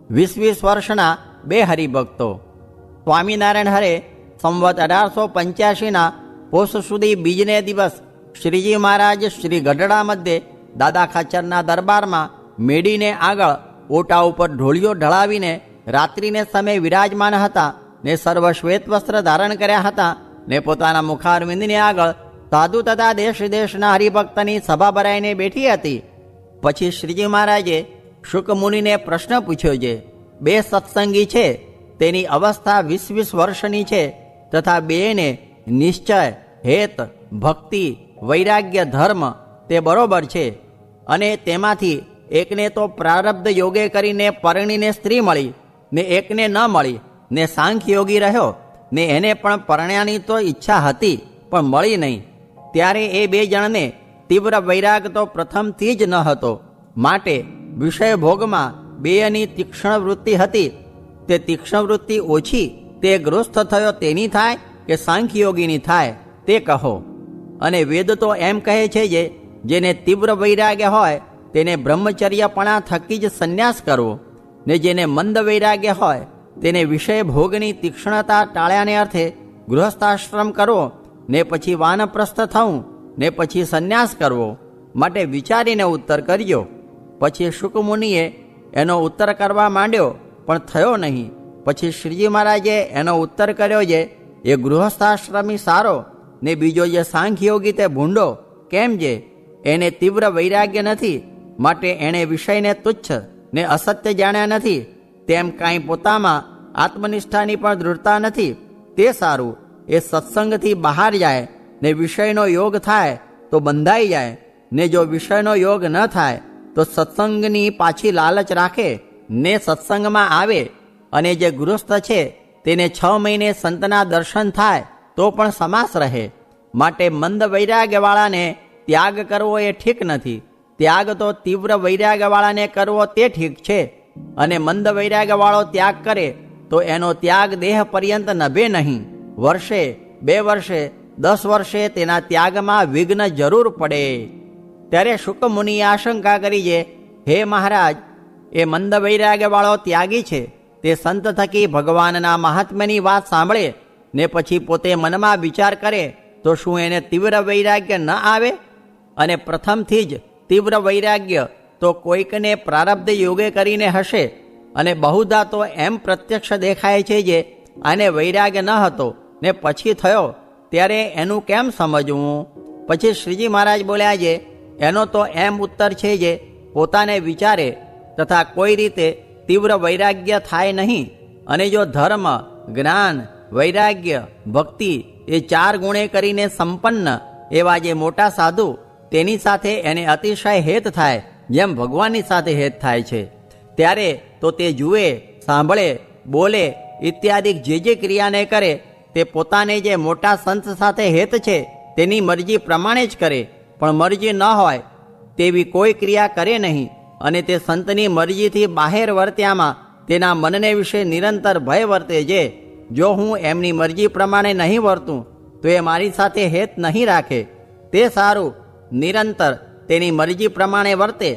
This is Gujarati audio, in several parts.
20 વર્ષના 2 હરિભક્તો. સ્વામિનારાયણ હરે સંવત 1885ના પોષ સુધી બીજને દિવસ શ્રીજી મહારાજ શ્રી ગઢડા મધ્યે દાદા ખાચરના દરબારમાં મેડીને આગળ ઓટા ઉપર ઢોળિયો ઢળાવીને રાત્રિને સમયે વિરાજમાન હતા ને સર્વ શ્વેત વસ્ત્ર ધારણ કર્યા હતા ને પોતાના મુખારવિંદની આગળ સાધુ તથા દેશ દેશના હરિભક્તની સભા ભરાઈને બેઠી હતી. પછી શ્રીજી મહારાજે શુકમુનિને પ્રશ્ન પૂછ્યો છે, 2 સત્સંગી છે તેની અવસ્થા 20 વર્ષની છે તથા બેને નિશ્ચય, હેત, ભક્તિ, વૈરાગ્ય, ધર્મ તે બરોબર છે અને તેમાંથી એકને તો પ્રારબ્ધ યોગે કરીને પરણીને સ્ત્રી મળી ને એકને ન મળી ને સાંખ્ય યોગી રહ્યો ને એને પણ પરણ્યાની તો ઈચ્છા હતી પણ મળી નહીં. ત્યારે એ 2 જણને તીવ્ર વૈરાગ તો પ્રથમથી જ ન હતો, માટે વિષય ભોગમાં બેયની તીક્ષ્ણ વૃત્તિ હતી. તે તીક્ષ્ણ વૃત્તિ ઓછી તે ગૃહસ્થ થયો તેની થાય કે સાંખ્યયોગીની થાય તે કહો. અને વેદ તો એમ કહે છે જેને તીવ્ર વૈરાગ્ય હોય તેને બ્રહ્મચર્યપણા થકી જ સંન્યાસ કરવો ને જેને મંદ વૈરાગ્ય હોય તેને વિષય ભોગની તીક્ષ્ણતા ટાળ્યાને અર્થે ગૃહસ્થાશ્રમ કરવો ને પછી વાનપ્રસ્થ થવું ને પછી સંન્યાસ કરવો. માટે વિચારીને ઉત્તર કર્યો. પછી શુકમુનિએ એનો ઉત્તર કરવા માંડ્યો પણ થયો નહીં. પછી શ્રીજી મહારાજે એનો ઉત્તર કર્યો છે, એ ગૃહસ્થાશ્રમી સારો ને બીજો જે સાંખ્યયોગી તે ભૂંડો. કેમ જે એને તીવ્ર વૈરાગ્ય નથી, માટે એણે વિષયને તુચ્છ ને અસત્ય જાણ્યા નથી, તેમ કાંઈ પોતામાં આત્મનિષ્ઠાની પણ દૃઢતા નથી. તે સારું, એ સત્સંગથી બહાર જાય ને વિષયનો યોગ થાય તો બંધાઈ જાય ને જો વિષયનો યોગ ન થાય તો સત્સંગની પાછી લાલચ રાખે ને સત્સંગમાં આવે. અને જે ગૃહસ્થ છે તેને 6 મહિને સંતના દર્શન થાય તો પણ સમાસ રહે. માટે મંદ વૈરાગ્યવાળાને ત્યાગ કરવો એ ઠીક નથી. ત્યાગ તો તીવ્ર વૈરાગ્યવાળાને કરવો તે ઠીક છે. અને મંદ વૈરાગ્યવાળો ત્યાગ કરે તો એનો ત્યાગ દેહ પર્યંત નભે નહીં. વર્ષે, 2 વર્ષે, 10 વર્ષે તેના ત્યાગમાં વિઘ્ન જરૂર પડે. ત્યારે શુકમુનિએ આશંકા કરી છે, હે મહારાજ, એ મંદ વૈરાગ્યવાળો ત્યાગી છે. તે સંત થકી ભગવાનના મહાત્મ્યની વાત સાંભળે ને પછી પોતે મનમાં વિચાર કરે તો શું એને તીવ્ર વૈરાગ્ય ન આવે? અને પ્રથમથી જ તીવ્ર વૈરાગ્ય તો કોઈકને પ્રારબ્ધ યોગે કરીને હશે. અને બહુધા તો એમ પ્રત્યક્ષ દેખાય છે જે આને વૈરાગ્ય ન હતો ને પછી થયો, ત્યારે એનું કેમ સમજવું? પછી શ્રીજી મહારાજ બોલ્યા છે, એનો તો એમ ઉત્તર છે જે પોતાને વિચારે તથા કોઈ રીતે તીવ્ર વૈરાગ્ય થાય નહીં. અને જો ધર્મ, જ્ઞાન, વૈરાગ્ય, ભક્તિ એ 4 ગુણે કરીને સંપન્ન એવા જે મોટા સાધુ તેની સાથે એને અતિશય હેત થાય જેમ ભગવાનની સાથે હેત થાય છે, ત્યારે તો તે જુએ, સાંભળે, બોલે ઇત્યાદિ જે ક્રિયાને કરે તે પોતાને જે મોટા સંત સાથે હેત છે તેની મરજી પ્રમાણે જ કરે. પણ મરજી ન હોય તેવી કોઈ ક્રિયા કરે નહીં. અને તે સંતની મરજીથી બહાર વર્ત્યામાં તેના મનને વિશે નિરંતર ભય વર્તે છે. જો હું એમની મરજી પ્રમાણે નહીં વર્તું તો એ મારી સાથે હેત નહીં રાખે. તે સારું, નિરંતર તેની મરજી પ્રમાણે વર્તે.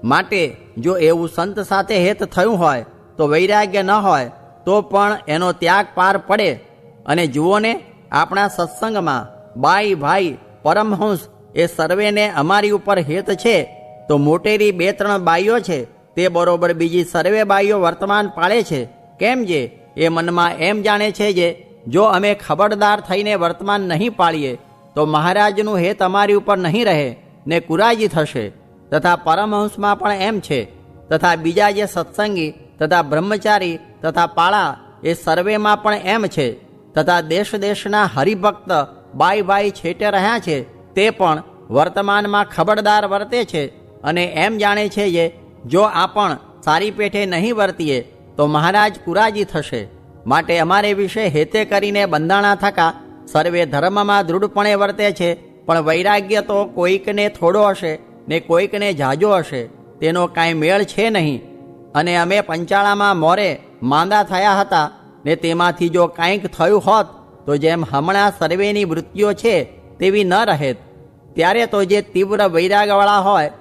માટે જો એવું સંત સાથે હેત થયું હોય તો વૈરાગ્ય ન હોય તો પણ એનો ત્યાગ પાર પડે. અને જુઓ ને, આપણા સત્સંગમાં બાઈ, ભાઈ, પરમહંસ એ સર્વેને અમારી ઉપર હેત છે તો મોટેરી 2-3 બાઈઓ છે તે બરોબર બીજી સર્વે બાઈઓ વર્તમાન પાળે છે. કેમ જે એ મનમાં એમ જાણે છે જે જો અમે ખબરદાર થઈને વર્તમાન નહીં પાળીએ તો મહારાજનું હેત અમારી ઉપર નહીં રહે ને કુરાજી થશે. તથા પરમહંસમાં પણ એમ છે. તથા બીજા જે સત્સંગી તથા બ્રહ્મચારી તથા પાળા એ સર્વેમાં પણ એમ છે. તથા દેશ દેશના હરિભક્ત બાઈ ભાઈ છેટે રહ્યા છે તે પણ વર્તમાનમાં ખબરદાર વર્તે છે અને એમ જાણે છે જે જો આપણ સારી પેઠે નહીં વર્તીએ તો મહારાજ કુરાજી થશે. માટે અમારે વિશે હેતે કરીને બંધાણા થકા સર્વે ધર્મમાં દૃઢપણે વર્તે છે. પણ વૈરાગ્ય તો કોઈકને થોડો હશે ને કોઈકને જાજો હશે, તેનો કાંઈ મેળ છે નહીં. અને અમે પંચાળામાં મોરે માંદા થયા હતા ને તેમાંથી જો કાંઈક થયું હોત તો જેમ હમણાં સર્વેની વૃત્તિઓ છે તેવી ન રહેત. ત્યારે તો જે તીવ્ર વૈરાગવાળા હોય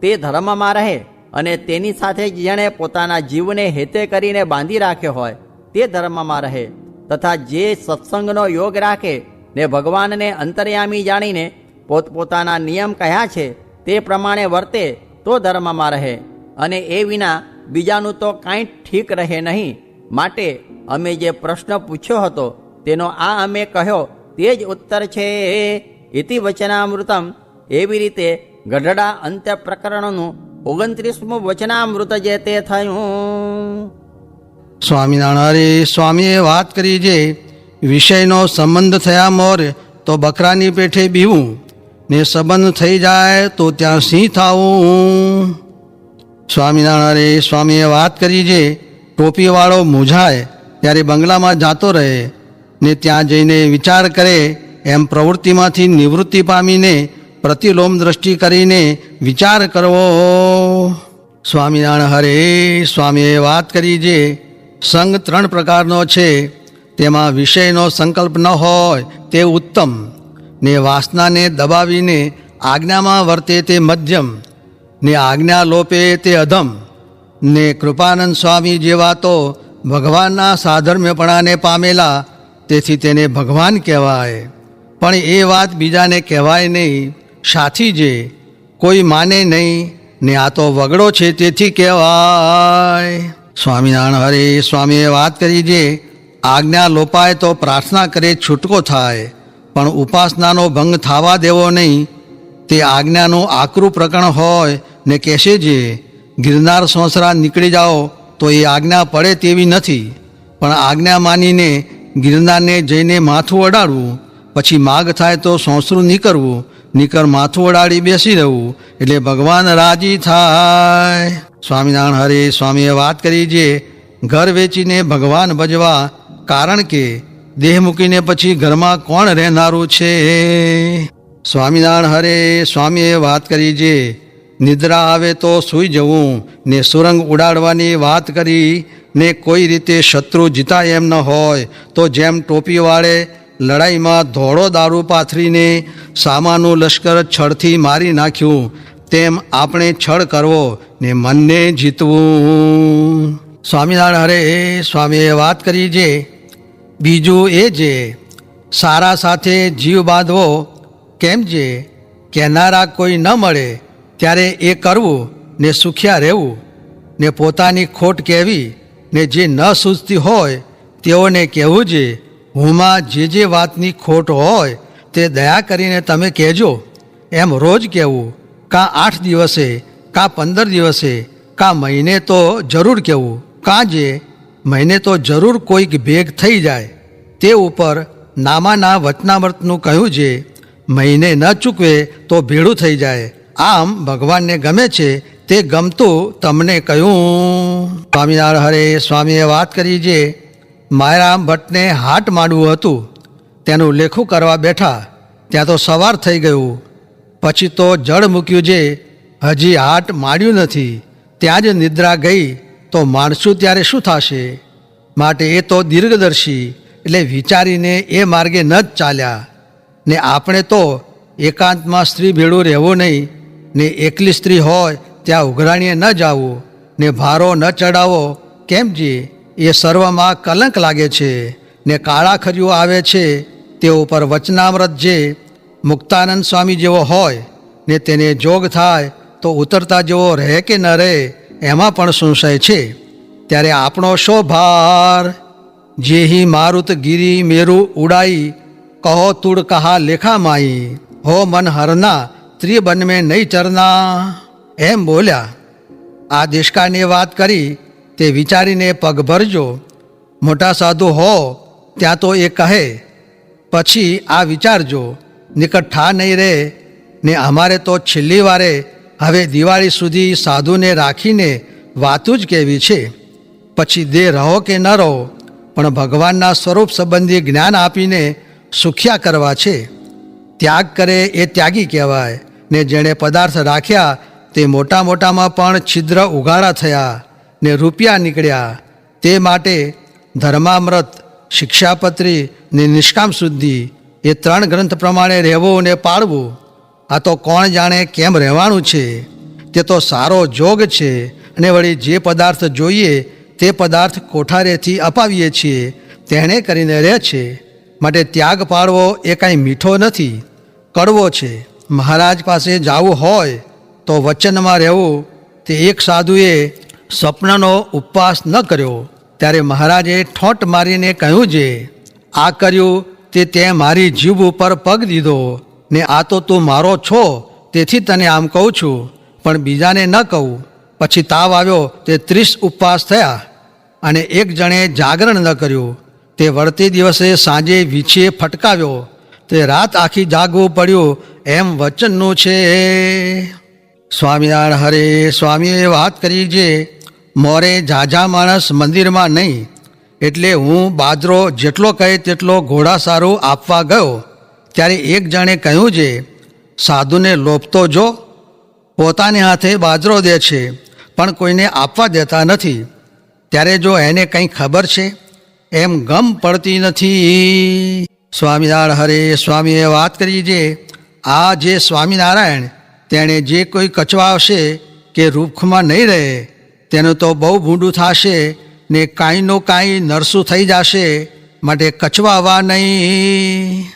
તે ધર્મમાં રહે અને તેની સાથે જ જેણે પોતાના જીવને હેતે કરીને બાંધી રાખ્યો હોય તે ધર્મમાં રહે, તથા જે સત્સંગનો યોગ રાખે ને ભગવાનને અંતર્યામી જાણીને પોતપોતાના નિયમ કહ્યા છે તે પ્રમાણે વર્તે તો ધર્મમાં રહે, અને એ વિના બીજાનું તો કાંઈ ઠીક રહે નહીં. માટે અમે જે પ્રશ્ન પૂછ્યો હતો તેનો આ અમે કહ્યો તે જ ઉત્તર છે. ઇતિ વચનામૃતમ. એવી રીતે ગઢડા અંત્ય પ્રકરણનું 29મું વચનામૃત જે તે થયું. સ્વામિનારાયણ સ્વામીએ વાત કરી જે વિષયનો સંબંધ થયા મોર તો બકરાની પેઠે બીવું, ને સંબંધ થઈ જાય તો ત્યાં સિંહ થાવું. સ્વામિનારાયણ સ્વામીએ વાત કરી જે ટોપીવાળો મૂંઝાય ત્યારે બંગલામાં જાતો રહે ને ત્યાં જઈને વિચાર કરે, એમ પ્રવૃત્તિમાંથી નિવૃત્તિ પામીને પ્રતિલોમ દ્રષ્ટિ કરીને વિચાર કરવો. સ્વામિનારાયણ હરે સ્વામીએ વાત કરી જે સંગ 3 પ્રકારનો છે, તેમાં વિષયનો સંકલ્પ ન હોય તે ઉત્તમ, ને વાસનાને દબાવીને આજ્ઞામાં વર્તે તે મધ્યમ, ને આજ્ઞા લોપે તે અધમ, ને કૃપાનંદ સ્વામી જેવા તો ભગવાનના સાધર્મ્યપણાને પામેલા, તેથી તેને ભગવાન કહેવાય. પણ એ વાત બીજાને કહેવાય નહીં, સાથી જે કોઈ માને નહીં, ને આ તો વગડો છે તેથી કહેવાય. સ્વામિનારાયણ હરે સ્વામીએ વાત કરી જે આજ્ઞા લોપાય તો પ્રાર્થના કરે છૂટકો થાય, પણ ઉપાસનાનો ભંગ થવા દેવો નહીં. તે આજ્ઞાનું આકરું પ્રકરણ હોય ને કહેશે જે ગિરનાર સોંસરા નીકળી જાઓ તો એ આજ્ઞા પડે તેવી નથી, પણ આજ્ઞા માનીને ગિરનારને જઈને માથું અડાડવું, પછી માગ થાય તો સોંસરું નીકળવું, નીકળ માથું અડાડી બેસી રહેવું, એટલે ભગવાન રાજી થાય. સ્વામિનારાયણ હરે સ્વામીએ વાત કરી જે ઘર વેચીને ભગવાન ભજવા, કારણ કે દેહ મૂકીને પછી ઘરમાં કોણ રહેનારું છે. સ્વામિનારાયણ હરે સ્વામીએ વાત કરી જે નિદ્રા આવે તો સૂઈ જવું, ને સુરંગ ઉડાડવાની વાત કરી, ને કોઈ રીતે શત્રુ જીતાય એમ ન હોય તો જેમ ટોપીવાળે લડાઈમાં ધોળો દારૂ પાથરીને સામાનું લશ્કર છળથી મારી નાખ્યું, તેમ આપણે છળ કરવો ને મનને જીતવું. સ્વામિનારાયણ હરે સ્વામીએ વાત કરી જે બીજું એ જે સારા સાથે જીવ બાંધવો, કેમ જે કહેનારા કોઈ ન મળે ત્યારે એ કરવું ને સુખ્યા રહેવું, ને પોતાની ખોટ કહેવી, ને જે ન સૂઝતી હોય તેઓને કહેવું જે હુંમાં જે વાતની ખોટ હોય તે દયા કરીને તમે કહેજો, એમ રોજ કહેવું, કાં 8 દિવસે, કાં 15 દિવસે, કાં મહિને તો જરૂર કહેવું, કાં જે મહિને તો જરૂર કોઈક ભેગ થઈ જાય. તે ઉપર નામાના વચનામૃતનું કહ્યું છે, મહિને ન ચૂકવે તો ભેળું થઈ જાય. આમ ભગવાનને ગમે છે તે ગમતું તમને કહ્યું. સ્વામિનારાયણ હરે સ્વામીએ વાત કરી છે, માયરામ ભટ્ટને હાટ માંડવું હતું, તેનું લેખું કરવા બેઠા ત્યાં તો સવાર થઈ ગયું. પછી તો જળ મૂક્યું છે, હજી હાટ માંડ્યું નથી, ત્યાં જ નિદ્રા ગઈ તો માણસું ત્યારે શું થશે. માટે એ તો દીર્ઘદર્શી, એટલે વિચારીને એ માર્ગે ન જ ચાલ્યા. ને આપણે તો એકાંતમાં સ્ત્રી ભેળું રહેવું નહીં, ને એકલી સ્ત્રી હોય ત્યાં ઉઘરાણીએ ન જાવું, ને ભારો ન ચડાવો, કેમ જે એ સર્વમાં કલંક લાગે છે. ને કાળા ખર્યું આવે છે તે ઉપર વચનામૃત જે મુક્તાનંદ સ્વામી જેવો હોય ને તેને જોગ થાય તો ઉતરતા જેવો રહે કે ન રહે એમાં પણ સંશય છે. ત્યારે આપણો શો ભાર. જેહી મારુત ગિરી મેરુ ઉડાઈ, કહો તુડ કહા લેખા માઈ, હો મન હરના ત્રિબન મેં નહીં ચરના. એમ બોલ્યા. આ દેશકાળની વાત કરી તે વિચારીને પગ ભરજો. મોટા સાધુ હો ત્યાં તો એ કહે, પછી આ વિચારજો, નિકટ ઠા નહીં રહે. ને અમારે તો છેલ્લી વારે હવે દિવાળી સુધી સાધુને રાખીને વાતું જ કહેવી છે. પછી દેહ રહો કે ન રહો, પણ ભગવાનના સ્વરૂપ સંબંધી જ્ઞાન આપીને સુખ્યા કરવા છે. ત્યાગ કરે એ ત્યાગી કહેવાય. ને જેણે પદાર્થ રાખ્યા તે મોટા મોટામાં પણ છિદ્ર ઉઘાડા થયા ને રૂપિયા નીકળ્યા. તે માટે ધર્મામૃત, શિક્ષાપત્રી ને નિષ્કામ શુદ્ધિ એ 3 ગ્રંથ પ્રમાણે રહેવું ને પાળવું. આ તો કોણ જાણે કેમ રહેવાનું છે. તે તો સારો જોગ છે, અને વળી જે પદાર્થ જોઈએ તે પદાર્થ કોઠારેથી અપાવીએ છીએ તેણે કરીને રહે છે. માટે ત્યાગ પાડવો એ કાંઈ મીઠો નથી, કડવો છે. મહારાજ પાસે જવું હોય તો વચનમાં રહેવું. તે એક સાધુએ સ્વપ્નનો ઉપવાસ ન કર્યો, ત્યારે મહારાજે ઠોંટ મારીને કહ્યું છે, આ કર્યું તે મારી જીભ ઉપર પગ દીધો ને આ તો તું મારો છો તેથી તને આમ કહું છું, પણ બીજાને ન કહું. પછી તાવ આવ્યો તે 30 ઉપવાસ થયા અને એક જણે જાગરણ ન કર્યું. તે વળતે દિવસે સાંજે વીછીએ ફટકાવ્યો, તે રાત આખી જાગવું પડ્યું એમ વચનનું છે. સ્વામિનારાયણ હરે. સ્વામીએ વાત કરી છે, મોરે ઝાઝા માણસ મંદિરમાં નહીં, એટલે હું બાજરો જેટલો કહે તેટલો ઘોડાસારું આપવા ગયો. ત્યારે એક જણે કહ્યું છે, સાધુને લોભતો જો, પોતાને હાથે બાજરો દે છે પણ કોઈને આપવા દેતા નથી. ત્યારે જો એને કંઈ ખબર છે એમ ગમ પડતી નથી. સ્વામિનારાયણ હરે. સ્વામીએ વાત કરી છે, આ જે સ્વામિનારાયણ તેણે જે કોઈ કચવાવશે કે રૂખમાં નહીં રહે તેનું તો બહુ ભૂંડું થશે ને કાંઈનું કાંઈ નરસું થઈ જશે. માટે કચવાવા નહીં.